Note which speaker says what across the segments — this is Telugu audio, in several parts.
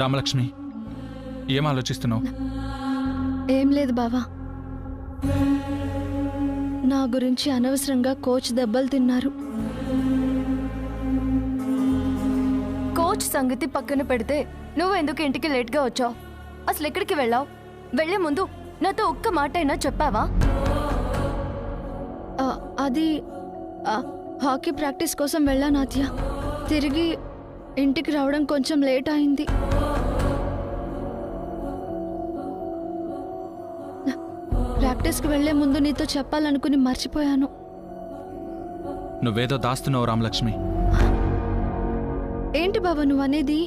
Speaker 1: రామలక్ష్మి, ఏం ఆలోచిస్తున్నావు?
Speaker 2: ఏం లేదు బావా. నా గురించి అనవసరంగా కోచ్ దెబ్బలు తిన్నారు.
Speaker 3: కోచ్ సంగతి పక్కన పెడితే నువ్వు ఎందుకు ఇంటికి లేట్గా వచ్చావు? అసలు ఎక్కడికి వెళ్ళావు? వెళ్లే ముందు నాతో ఒక్క మాట అయినా చెప్పావా?
Speaker 2: అది హాకీ ప్రాక్టీస్ కోసం వెళ్ళాను ఆద్య. తిరిగి ఇంటికి రావడం కొంచెం లేట్ అయింది. ప్రాక్టీస్కి వెళ్లే ముందు నీతో చెప్పాలనుకుని మర్చిపోయాను.
Speaker 1: నువ్వేదో దాస్తున్నావు రామలక్ష్మి.
Speaker 2: ఏంటి బాబా నువ్వు అనేది?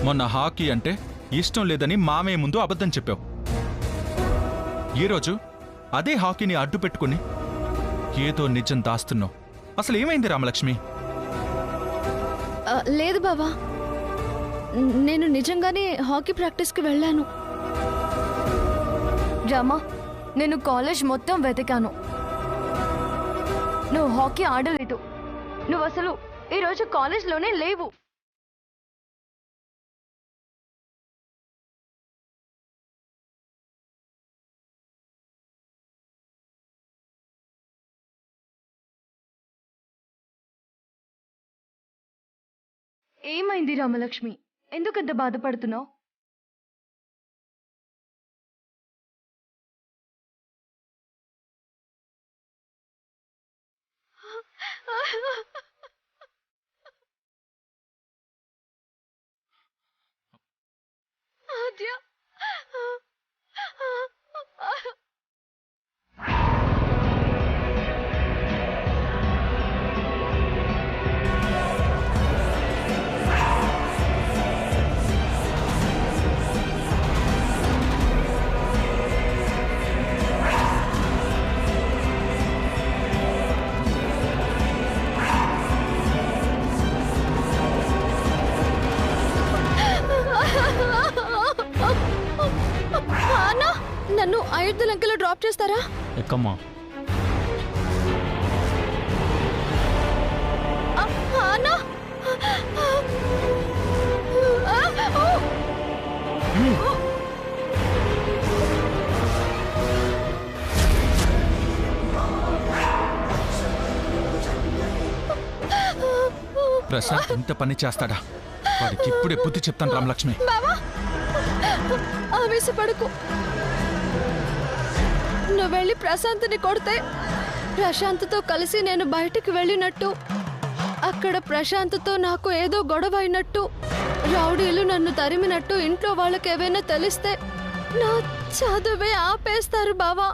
Speaker 1: మొన్న హాకీ అంటే ఇష్టం లేదని మామయ్య ముందు అబద్ధం చెప్పావు. ఈరోజు అదే హాకీని అడ్డు పెట్టుకుని ఏదో నిజం దాస్తున్నావు. అసలు ఏమైంది రామలక్ష్మి?
Speaker 2: లేదు బాబా, నేను నిజంగానే హాకీ ప్రాక్టీస్కి వెళ్ళాను.
Speaker 3: రామా, నేను కాలేజ్ మొత్తం వెతికాను. నువ్వు హాకీ ఆడలేదు. నువ్వు అసలు ఈరోజు కాలేజ్లోనే లేవు. ఏమైంది రామలక్ష్మి? ఎందుకంత బాధపడుతున్నావు?
Speaker 2: నన్ను 5 లంకెలో డ్రాప్ చేస్తారా?
Speaker 1: ఎక్కమ్మా. ప్రశాంత్ ఇంత పని చేస్తాడా? వాడికి ఇప్పుడే బుద్ధి చెప్తాను రామలక్ష్మి.
Speaker 2: ఆవేశపడకు. నువ్వు వెళ్ళి ప్రశాంత్ని కొడితే ప్రశాంత్తో కలిసి నేను బయటికి వెళ్ళినట్టు, అక్కడ ప్రశాంత్తో నాకు ఏదో గొడవ అయినట్టు, రౌడీలు నన్ను తరిమినట్టు ఇంట్లో వాళ్ళకి ఏవైనా తెలిస్తే నా చదువే ఆపేస్తారు బావా.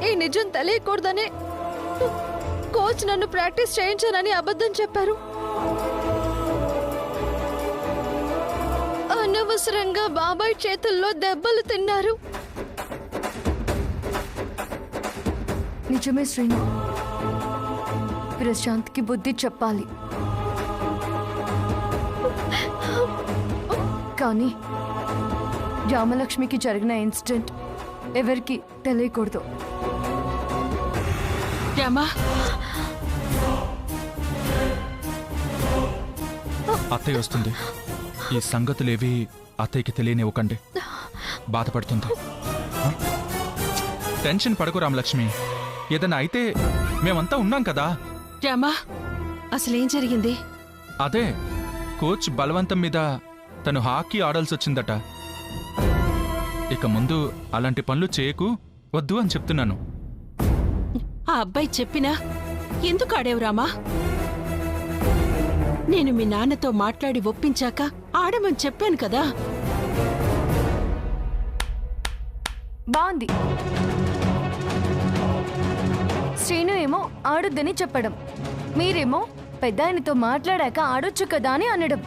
Speaker 2: ఈ నిజం తెలియకూడదని కోచ్ నన్ను ప్రాక్టీస్ చేయించానని అబద్ధం చెప్పారు. అనవసరంగా బాబాయ్ చేతుల్లో దెబ్బలు తిన్నారు.
Speaker 3: నిజమే శ్రీను, ప్రశాంత్కి బుద్ధి చెప్పాలి. కానీ రామలక్ష్మికి జరిగిన ఇన్సిడెంట్ ఎవరికి తెలియకూడదు.
Speaker 1: అత్తయ్య వస్తుంది. ఈ సంగతులేవి అత్తయ్యకి తెలియనివ్వకండి. బాధపడుతుంది. టెన్షన్ పడకు రామలక్ష్మి. ఏదైనా అయితే మేమంతా ఉన్నాం కదా.
Speaker 4: రామా, అసలేం జరిగింది?
Speaker 1: అదే కోచ్ బలవంతం మీద తను హాకీ ఆడాల్సి వచ్చిందట. ఇక ముందు అలాంటి పనులు చేయకు, వద్దు అని చెప్తున్నాను.
Speaker 4: ఆ అబ్బాయి చెప్పినా ఎందుకు ఆడేవు రామా? నేను మీ నాన్నతో మాట్లాడి ఒప్పించాక ఆడమని చెప్పాను కదా.
Speaker 3: బాగుంది. శ్రీను ఏమో ఆడొద్దని చెప్పడం, మీరేమో పెద్ద ఆయనతో మాట్లాడాక ఆడొచ్చు కదా అని అనడం.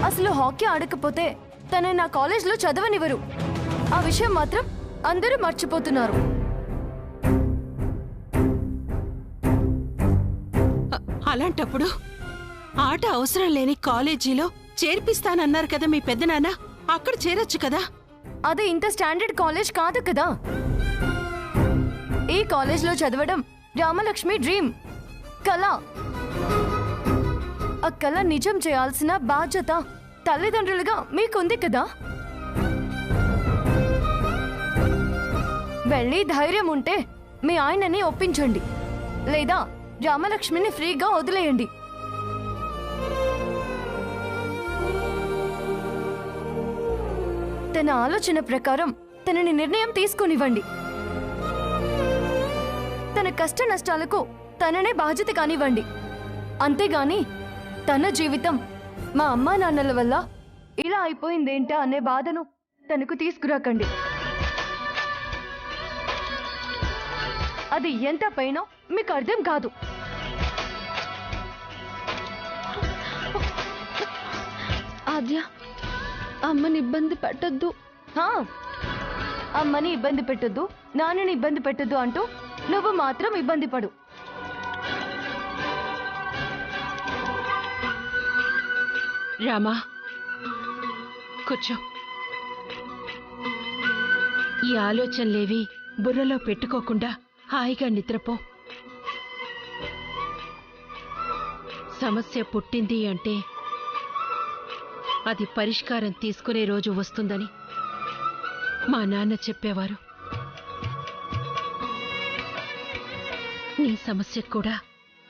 Speaker 3: అసలు హాకీ ఆడకపోతే తన నా కాలేజ్లో చదవనివ్వరు. ఆ విషయం మాత్రం అందరూ మర్చిపోతున్నారు.
Speaker 4: అలాంటప్పుడు ఆట అవసరం లేని కాలేజీలో చేర్పిస్తానన్నారు కదా మీ పెద్దనాన్న. అక్కడ చేరొచ్చు కదా.
Speaker 3: అది ఇంత స్టాండర్డ్ కాలేజ్ కాదు కదా. ఈ కాలేజ్లో చదవడం రామలక్ష్మి డ్రీమ్. కళ. ఆ కళ నిజం చేయాల్సిన బాధ్యత తల్లిదండ్రులుగా మీకుంది కదా. వెళ్ళి ధైర్యం ఉంటే మీ ఆయనని ఒప్పించండి, లేదా రామలక్ష్మిని ఫ్రీగా వదిలేయండి. తన ఆలోచన ప్రకారం తనని నిర్ణయం తీసుకునివ్వండి. తన కష్ట నష్టాలకు తననే బాధ్యత కానివ్వండి. అంతేగాని తన జీవితం మా అమ్మా నాన్నల వల్ల ఇలా అయిపోయిందేంటా అనే బాధను తనకు తీసుకురాకండి. అది ఎంత పైనో మీకు అర్థం కాదు.
Speaker 2: ఆద్య, అమ్మని ఇబ్బంది పెట్టద్దు.
Speaker 3: అమ్మని ఇబ్బంది పెట్టొద్దు, నాన్నని ఇబ్బంది పెట్టొద్దు అంటూ నువ్వు మాత్రం ఇబ్బంది పడు.
Speaker 4: రామా, కూర్చో. ఈ ఆలోచనలేవి బుర్రలో పెట్టుకోకుండా హాయిగా నిద్రపో. సమస్య పుట్టింది అంటే అది పరిష్కారం తీసుకునే రోజు వస్తుందని మా నాన్న చెప్పేవారు. నీ సమస్యకు కూడా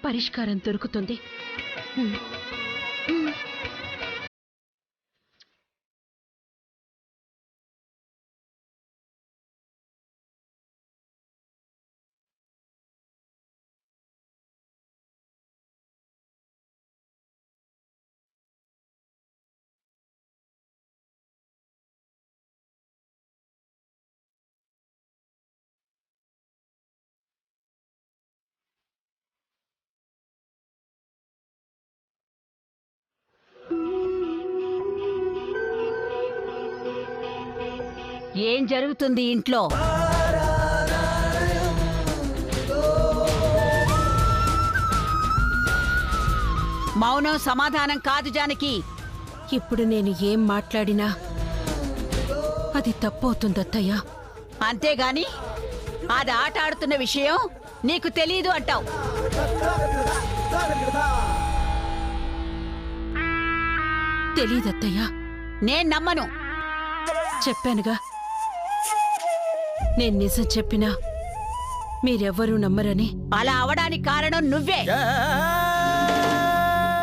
Speaker 4: పరిష్కారం దొరుకుతుంది.
Speaker 5: ఏం జరుగుతుంది ఇంట్లో? మౌనం సమాధానం కాదు జానకి.
Speaker 4: ఇప్పుడు నేను ఏం మాట్లాడినా అది తప్పవుతుందత్తయ్యా.
Speaker 5: అంతేగాని అది ఆట ఆడుతున్న విషయం నీకు తెలీదు అంటావు.
Speaker 4: తెలీదత్తయ్యా.
Speaker 5: నేను నమ్మను.
Speaker 4: చెప్పానుగా, నేను నిజం చెప్పినా మీరెవ్వరూ నమ్మరని.
Speaker 5: అలా అవడానికి కారణం నువ్వే.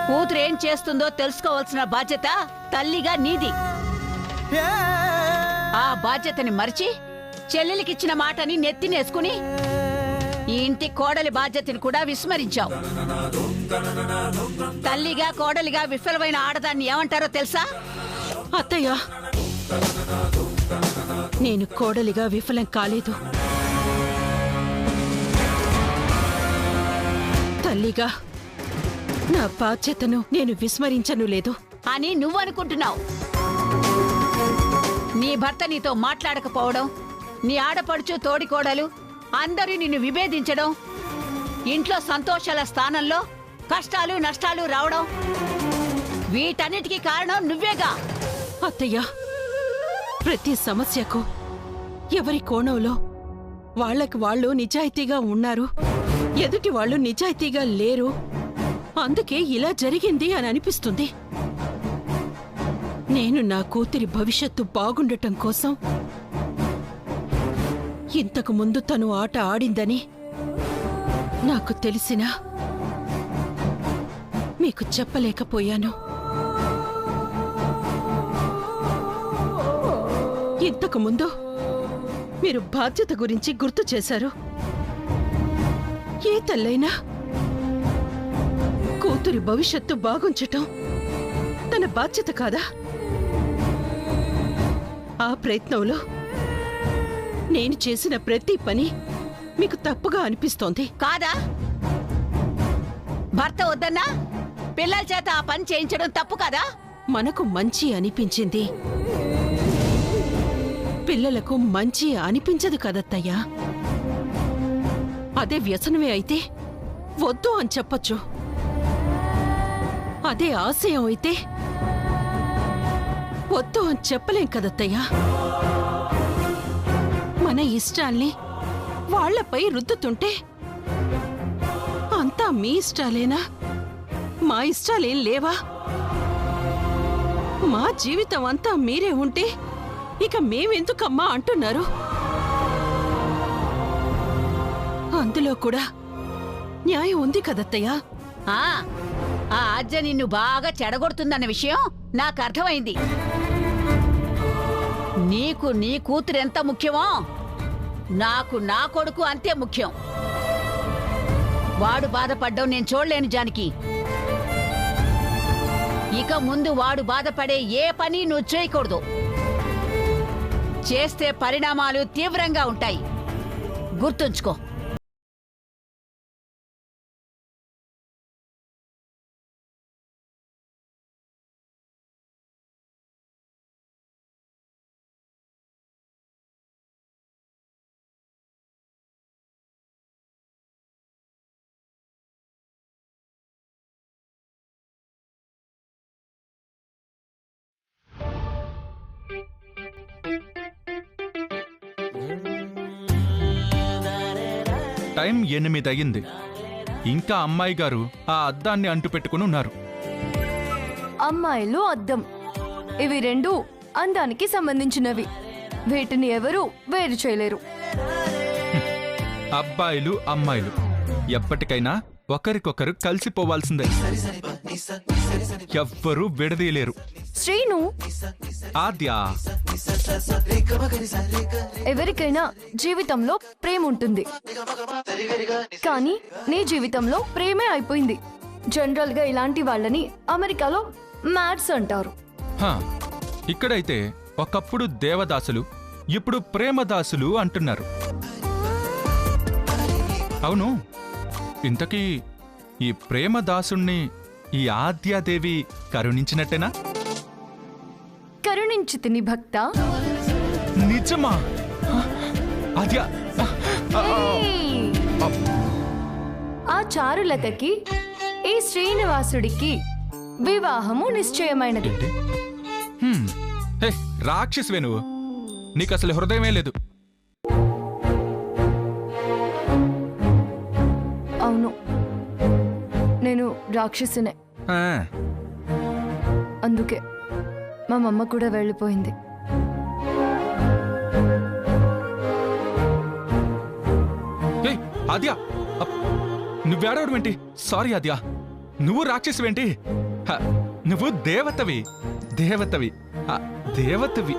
Speaker 5: కూతురు ఏం చేస్తుందో తెలుసుకోవాల్సిన బాధ్యత తల్లిగా నీది. ఆ బాధ్యతని మరిచి చెల్లెలికిచ్చిన మాటని నెత్తినేసుకుని ఈ ఇంటి కోడలి బాధ్యతని కూడా విస్మరించావు. తల్లిగా కోడలిగా విఫలమైన ఆడదాన్ని ఏమంటారో తెలుసా?
Speaker 4: అత్తయ్యా, నేను కోడలిగా విఫలం కాలేదు. తల్లిగా నా బాధ్యతను నేను విస్మరించను లేదు
Speaker 5: అని నువ్వు అనుకుంటున్నావు. నీ భర్త నీతో మాట్లాడకపోవడం, నీ ఆడపడుచు తోడికోడలు అందరూ నిన్ను విభేదించడం, ఇంట్లో సంతోషాల స్థానంలో కష్టాలు నష్టాలు రావడం, వీటన్నిటికీ కారణం నువ్వేగా.
Speaker 4: అత్తయ్యా, ప్రతి సమస్యకు ఎవరి కోణంలో వాళ్ళకి వాళ్ళు నిజాయితీగా ఉన్నారు, ఎదుటి వాళ్ళు నిజాయితీగా లేరు. అందుకే ఇలా జరిగింది అని అనిపిస్తుంది. నేను నా కూతురి భవిష్యత్తు బాగుండటం కోసం ఇంతకు ముందు తను ఆట ఆడిందని నాకు తెలిసినా మీకు చెప్పలేకపోయాను. ఇంతకు ముందు మీరు బాధ్యత గురించి గుర్తు చేశారు. ఏ తల్లైనా కూతురి భవిష్యత్తు బాగుంచటం తన బాధ్యత కాదా? ఆ ప్రయత్నంలో నేను చేసిన ప్రతి పని మీకు తప్పుగా అనిపిస్తోంది
Speaker 5: కాదా? భర్త వద్దన్నా పిల్లల చేత ఆ పని చేయించడం తప్పు కాదా?
Speaker 4: మనకు మంచి అనిపించింది పిల్లలకు మంచి అనిపించదు కదత్తయ్యా. అదే వ్యసనమే అయితే వద్దు అని చెప్పొచ్చు. అదే ఆశయం అయితే వద్దు అని చెప్పలేం కదత్తయ్యా. మన ఇష్టాల్ని వాళ్లపై రుద్దుతుంటే అంతా మీ ఇష్టాలేనా? మా ఇష్టాలేం లేవా? మా జీవితం అంతా మీరే ఉంటే ఇక మేమెందుకమ్మా అంటున్నారు? అందులో కూడా న్యాయం ఉంది కదత్తయ్యా.
Speaker 5: ఆ ఆ ఆజ్య నిన్ను బాగా చెడగొడుతుందన్న విషయం నాకు అర్థమైంది. నీకు నీ కూతురు ఎంత ముఖ్యమో నాకు నా కొడుకు అంతే ముఖ్యం. వాడు బాధపడ్డం నేను చూడలేను జానకి. ఇక ముందు వాడు బాధపడే ఏ పని నువ్వు చేయకూడదు. చేస్తే పరిణామాలు తీవ్రంగా ఉంటాయి, గుర్తుంచుకో.
Speaker 1: టైం 8 అయ్యింది. ఇంకా అమ్మాయి గారు ఆ అద్దాన్ని అంటు పెట్టుకుని ఉన్నారు.
Speaker 3: అమ్మాయిలు అద్దం, ఇవి రెండు అందానికి సంబంధించినవి. వీటిని ఎవరు వేరు చేయలేరు.
Speaker 1: అబ్బాయిలు అమ్మాయిలు ఎప్పటికైనా ఒకరికొకరు కలిసిపోవాల్సిందే. ఎవ్వరూ విడదీయలేరు.
Speaker 3: శ్రీను,
Speaker 1: ఆద్య,
Speaker 3: ఎవరికైనా జీవితంలో ప్రేమ ఉంటుంది, కానీ నీ జీవితంలో ప్రేమే అయిపోయింది. జనరల్ గా ఇలాంటి వాళ్ళని అమెరికాలో మ్యాడ్స్ అంటారు.
Speaker 1: హా, ఇక్కడైతే ఒకప్పుడు దేవదాసులు, ఇప్పుడు ప్రేమదాసులు అంటున్నారు. అవును, ఇంతకీ ఈ ప్రేమదాసుణ్ణి ఈ ఆద్యాదేవి కరుణించినట్టేనా?
Speaker 3: కరుణించి తిని భక్త.
Speaker 1: నిజమా? ఆద్య,
Speaker 3: ఏయ్! ఆ చారులతకి ఈ శ్రీనివాసుడికి వివాహము నిశ్చయమైనది.
Speaker 1: హే, రాక్షసువే నువ్వు. నీకు అసలు హృదయమే లేదు.
Speaker 3: అవును, నేను రాక్షసునే.
Speaker 1: ఆ,
Speaker 3: అందుకే మా మమ్మ కూడా వెళ్ళిపోయింది.
Speaker 1: హే, ఆద్య, నువ్వేడవడం ఏంటి? సారీ ఆద్య, నువ్వు రాక్షసువేంటి? హ, నువ్వు దేవతవి. దేవతవి, దేవతవి.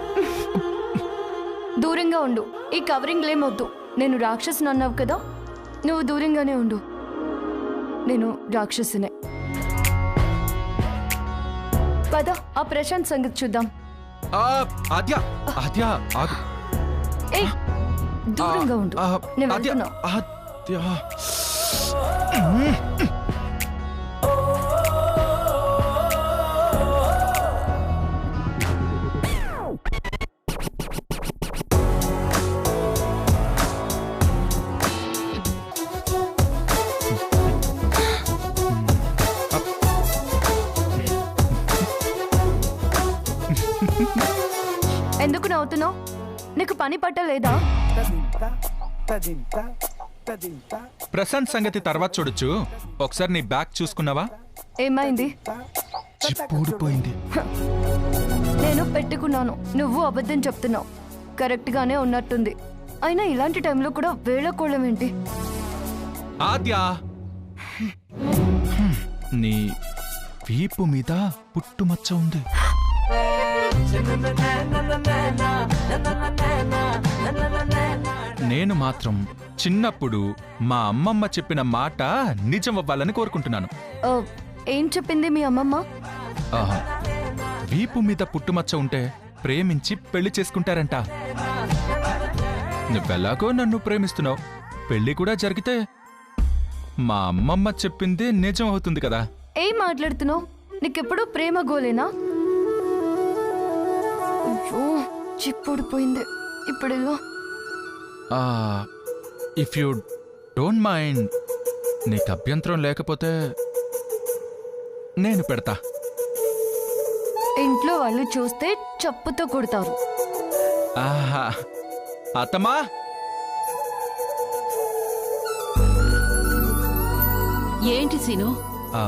Speaker 3: దూరంగా ఉండు. ఈ కవరింగ్ లేమొద్దు. నేను రాక్షసుని అన్నావు కదా, నువ్వు దూరంగానే ఉండు. నేను రాక్షసునే. పద, ఆ ప్రశాంత్ సంగతి చూద్దాం.
Speaker 1: ఆద్య, ఆద్య, ఆగు.
Speaker 3: ఏ, దూరంగా ఉండు. నేను
Speaker 1: ఆద్య,
Speaker 3: వెళ్తున్నా.
Speaker 1: ఆద్య.
Speaker 3: ఎందుకు నవ్వుతున్నావు? నీకు పని పట్టలేదా?
Speaker 1: ప్రశాంత్ సంగతి తర్వాత చూడొచ్చు. ఒకసారి నీ బ్యాగ్ చూసుకున్నావా?
Speaker 3: ఏమైంది?
Speaker 1: చిప్పూడిపోయింది.
Speaker 3: నేను పెట్టుకున్నాను. నువ్వు అబద్ధం చెప్తున్నావు. కరెక్ట్ గానే ఉన్నట్టుంది. అయినా ఇలాంటి టైంలో కూడా వేళకోళం ఏంటి?
Speaker 1: ఆద్య, నీ వీపు మీద పుట్టుమచ్చ ఉంది. నేను మాత్రం చిన్నప్పుడు మా అమ్మమ్మ చెప్పిన మాట నిజమవ్వాలని కోరుకుంటున్నాను.
Speaker 3: ఆ, ఏం చెప్పింది మీ అమ్మమ్మ?
Speaker 1: ఆహా, వీపు మీద పుట్టుమచ్చ ఉంటే ప్రేమించి పెళ్లి చేసుకుంటారంట. నువ్వెలాగో నన్ను ప్రేమిస్తున్నావు. పెళ్లి కూడా జరిగితే మా అమ్మమ్మ చెప్పింది నిజం అవుతుంది కదా.
Speaker 3: ఏం మాట్లాడుతున్నావు? నీకెప్పుడు ప్రేమ గోలేనా? అయ్యో, చిప్పుడిపోయింది. ఇప్పుడు ఎలా?
Speaker 1: ఇఫ్ యూ డోంట్ మైండ్, నీకు అభ్యంతరం లేకపోతే నేను పెడతా.
Speaker 3: ఇంట్లో వాళ్ళు చూస్తే చెప్పుతో కొడతారు.
Speaker 1: ఆహా, అత్తమ్మా,
Speaker 4: ఏంటి సీను?
Speaker 1: ఆ,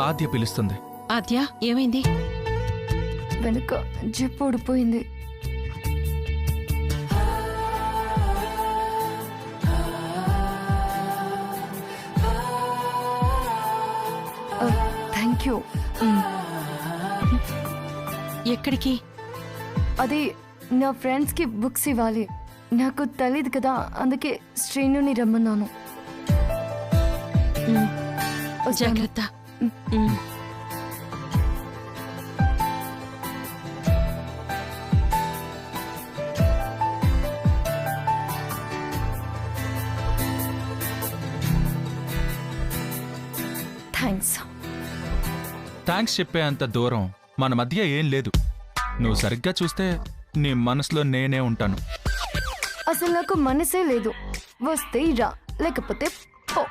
Speaker 1: ఆద్య పిలుస్తుంది.
Speaker 4: ఆద్య ఏమైంది?
Speaker 3: వెనుక జిప్ ఊడిపోయింది. Thank you.
Speaker 4: ఎక్కడికి?
Speaker 3: అది నా ఫ్రెండ్స్కి బుక్స్ ఇవ్వాలి. నాకు తెలియదు కదా, అందుకే శ్రీనుని రమ్మన్నాను. వస్తాను.
Speaker 4: జాగ్రత్త. ఉమ్.
Speaker 3: థ్యాంక్స్.
Speaker 1: థ్యాంక్స్ చెప్పే అంత దూరం మన మధ్య ఏం లేదు. నువ్వు సరిగ్గా చూస్తే నీ మనసులో నేనే ఉంటాను.
Speaker 3: అసలు నాకు మనసే లేదు. వస్తే రా, లేకపోతే పో.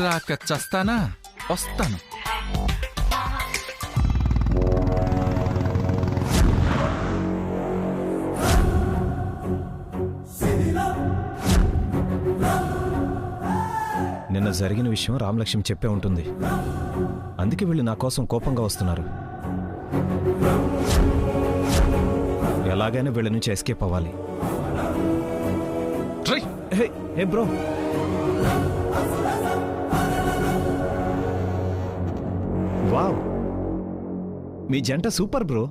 Speaker 1: రాక చస్తానా? వస్తాను.
Speaker 6: నిన్న జరిగిన విషయం రామలక్ష్మి చెప్పే ఉంటుంది. అందుకే వీళ్ళు నా కోసం కోపంగా వస్తున్నారు. ఎలాగైనా వీళ్ళ నుంచి ఎస్కేప్ అవ్వాలి.
Speaker 1: ట్రై.
Speaker 6: హే హే బ్రో, వావ్, మీ జంట super bro.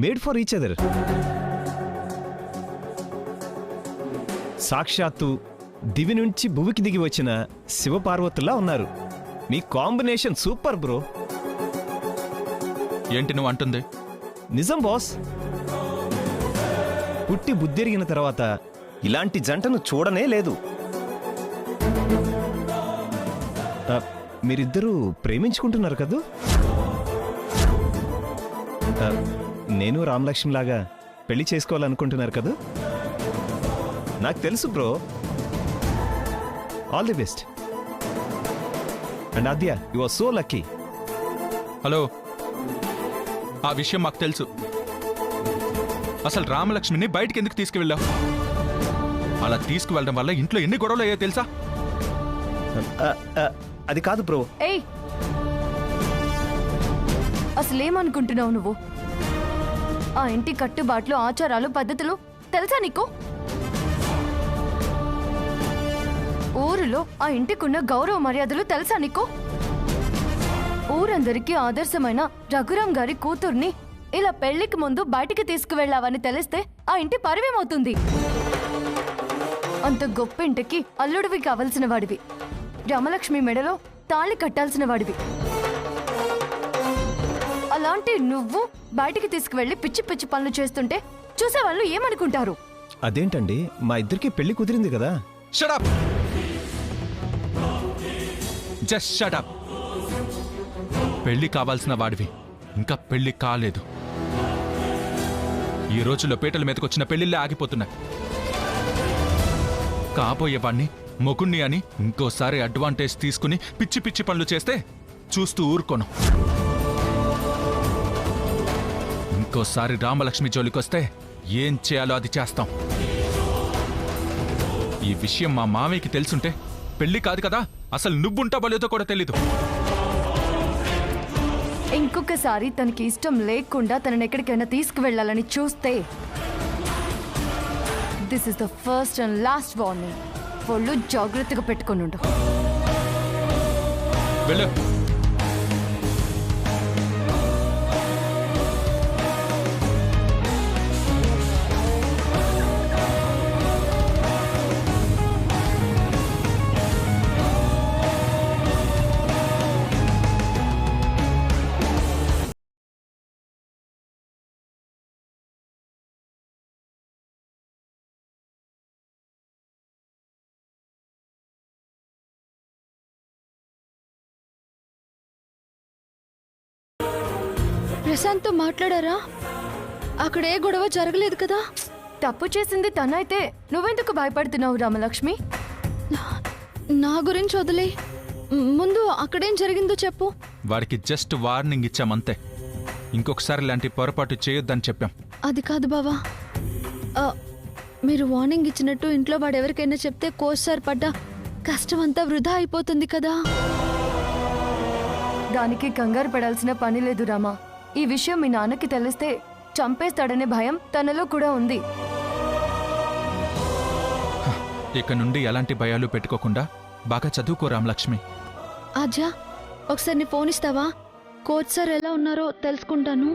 Speaker 6: Made for each other. సాక్షాత్తు దివి నుంచి భువికి దిగి వచ్చిన శివపార్వతుల్లా ఉన్నారు. మీ కాంబినేషన్ సూపర్ బ్రో.
Speaker 1: ఏంటి నువ్వు అంటుంది?
Speaker 6: నిజం బాస్. పుట్టి బుద్ధిరిగిన తర్వాత ఇలాంటి జంటను చూడనే లేదు. మీరిద్దరూ ప్రేమించుకుంటున్నారు కదూ? నేను రామలక్ష్మిలాగా పెళ్లి చేసుకోవాలనుకుంటున్నారు కదూ? నాకు తెలుసు bro. All the best. And Aadya, you are so lucky.
Speaker 1: Hello, ఆ విషయం మాకు తెలుసు. అసలు రామలక్ష్మిని బయటికి ఎందుకు తీసుకువెళ్ళావు? అలా తీసుకువెళ్ళడం వల్ల ఇంట్లో ఎన్ని గొడవలు అయ్యాయో తెలుసా?
Speaker 6: అది కాదు బ్రో.
Speaker 3: ఏయ్, అసలేమనుకుంటున్నావు నువ్వు? ఆ ఇంటి కట్టుబాట్లు, ఆచారాలు, పద్ధతులు తెలుసా నీకు? ఊరిలో ఆ ఇంటికున్న గౌరవ మర్యాదలు తెలుసా నీకు? ఊరందరికీ ఆదర్శమైన రఘురాం గారి కూతుర్ని ఇలా పెళ్లికి ముందు బయటికి తీసుకువెళ్ళావని తెలిస్తే ఆ ఇంటి పరివేమవుతుంది. అంత గొప్ప ఇంటికి అల్లుడివి కావలసిన వాడివి. రామలక్ష్మి మెడలో తాళి కట్టాల్సిన వాడివి. అలాంటి నువ్వు బయటికి తీసుకువెళ్లి పిచ్చి పిచ్చి పనులు చేస్తుంటే చూసేవాళ్ళు ఏమనుకుంటారు?
Speaker 6: అదేంటండి, మా ఇద్దరికి పెళ్లి కుదిరింది కదా.
Speaker 1: Shut up. Just shut up. పెళ్లి కావాల్సిన వాడివి, ఇంకా పెళ్లి కాలేదు. ఈ రోజుల్లో పీటల మీదకొచ్చిన పెళ్లిళ్ళే ఆగిపోతున్నాయి. కాబోయేవాణ్ణి, మొగుణ్ణి అని ఇంకోసారి అడ్వాంటేజ్ తీసుకుని పిచ్చి పిచ్చి పనులు చేస్తే చూస్తూ ఊరుకోను. ఇంకోసారి రామలక్ష్మి జోలికొస్తే ఏం చేయాలో అది చేస్తాం. ఈ విషయం మా మామయ్యకి తెలుసుంటే పెళ్లి కాదు కదా, అసలు నువ్వుంటావో లేదో కూడా తెలీదు.
Speaker 3: ఇంకొకసారి తనకి ఇష్టం లేకుండా తనని ఎక్కడికైనా తీసుకువెళ్ళాలని చూస్తే this is the first and last warning. వాళ్ళు జాగ్రత్తగా పెట్టుకుని ఉండు.
Speaker 1: వెళ్ళు.
Speaker 2: ప్రశాంత్తో మాట్లాడారా? అక్కడ ఏ గొడవ జరగలేదు కదా?
Speaker 3: తప్పు చేసింది తనైతే నువ్వెందుకు భయపడుతున్నావు రామలక్ష్మి?
Speaker 2: నా గురించి వదిలే, ముందు అక్కడేం జరిగిందో చెప్పు.
Speaker 1: వాడికి జస్ట్ వార్నింగ్ ఇచ్చామంతే. ఇంకొకసారి ఇలాంటి పొరపాటు చేయొద్దని చెప్పాం.
Speaker 2: అది కాదు బావా, మీరు వార్నింగ్ ఇచ్చినట్టు ఇంట్లో వాడు ఎవరికైనా చెప్తే కోచ్ సార్ పడ్డ కష్టమంతా వృధా అయిపోతుంది కదా.
Speaker 3: దానికి కంగారు పడాల్సిన పని లేదు రామా. ఈ విషయం మీ నాన్నకి తెలిస్తే చంపేస్తాడనే భయం తనలో కూడా ఉంది.
Speaker 1: ఇక నుండి ఎలాంటి భయాలు పెట్టుకోకుండా బాగా చదువుకో రామలక్ష్మి.
Speaker 2: ఆద్య, ఒకసారి నీ ఫోన్ ఇస్తావా? కోచ్ సార్ ఎలా ఉన్నారో తెలుసుకుంటాను.